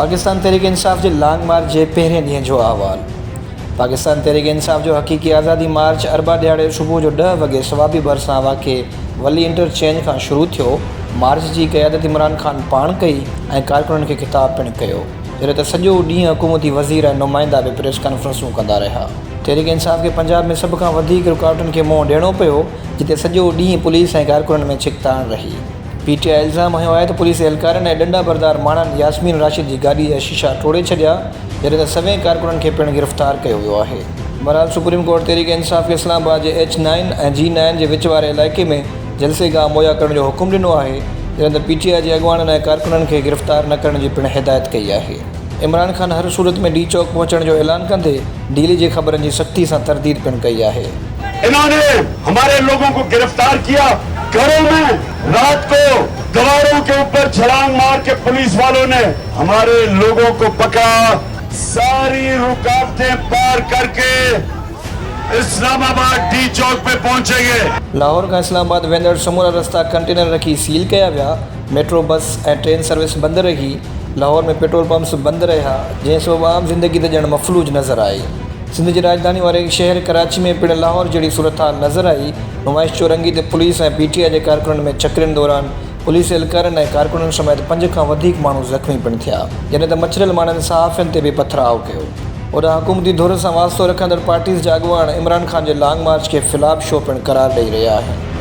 पाकिस्तान तहरीक इंसाफ़ जे long मार्च जे पहिरें ॾींहं जो अहवाल। पाकिस्तान तहरीक इंसाफ़ जो हक़ीक़ी आज़ादी मार्च अरबा ॾियारे सुबुह जो 10 वॻे सवाबी भरिसां वाक़े वली इंटरचेंज खां शुरू थियो। मार्च जी क़यादत इमरान ख़ान पाण कई ऐं कारकुननि खे ख़िताब पिणु कयो, जॾहिं त सॼो ॾींहुं हुकूमती वज़ीर ऐं नुमाइंदा बि प्रेस कॉन्फ्रेंसूं कंदा रहिया। तहरीक इंसाफ़ खे पंजाब में सभ खां वधीक रुकावटुनि खे मुंहुं ॾियणो पियो, जिते सॼो ॾींहुं पुलिस ऐं कारकुननि में छिकताण रही। PTI इल्ज़ाम हयो आहे त पुलिस एहलकारनि ऐं ॾंडा बरदार माण्हुनि यास्मीन राशिद जी गाॾी जा शीशा टोड़े छॾिया, जॾहिं त सवें कारकुननि खे पिणु गिरफ़्तार कयो वियो आहे। बहरहाल सुप्रीम कोर्ट तहरीक इंसाफ़ खे इस्लामाबाद जे H9 ऐं G9 जे विच वारे इलाइक़े में जलसेगाह मुहैया करण जो हुकुम ॾिनो आहे, जॾहिं त PTI जे अॻुवाणनि ऐं कारकुननि खे गिरफ़्तार न करण जी पिणु हिदायत कई आहे। इमरान ख़ान हर सूरत में डी चौक पहुंचण जो ऐलान कंदे डीली जी ख़बरनि जी सख़्ती सां तरदीद पिणु कई आहे। इन्होंने हमारे लोगों को गिरफ्तार किया, घरों में रात को दीवारों के ऊपर छलांग मार के पुलिस वालों ने हमारे लोगों को पकड़ा, सारी रुकावटें पार करके इस्लामाबाद डी चौक पे पहुंचेंगे। लाहौर का इस्लामाबाद वेंदड़ समूरा रस्ता कंटेनर रखी सील कया विया। मेट्रो बस ऐं ट्रेन सर्विस बंद रही। लाहौर में पेट्रोल पंप्स बंद रहा, जंहिं सबबि आम ज़िंदगी ते ॼण मफ़लूज नज़र आई। सिंध जी राजधानी वारे शहर कराची में पिणु लाहौर जहिड़ी सूरत हाल नज़र आई। नुमाइश चौरंगी ते पुलिस ऐं PTI जे कारकुननि में चकरनि दौरान पुलिस एहलकारनि ऐं कारकुननि समेत 5 खां वधीक माण्हू ज़ख़्मी पिणु थिया, जॾहिं त मचरियल माण्हुनि सहाफ़ियुनि ते बि पथराव कयो। ओॾा हुकूमती धुर सां वास्तो रखंदड़ पार्टीज़ जा अॻुवान इमरान ख़ान जे लॉन्ग मार्च खे फ़िलाप शो पिणु क़रार ॾेई रहिया आहिनि।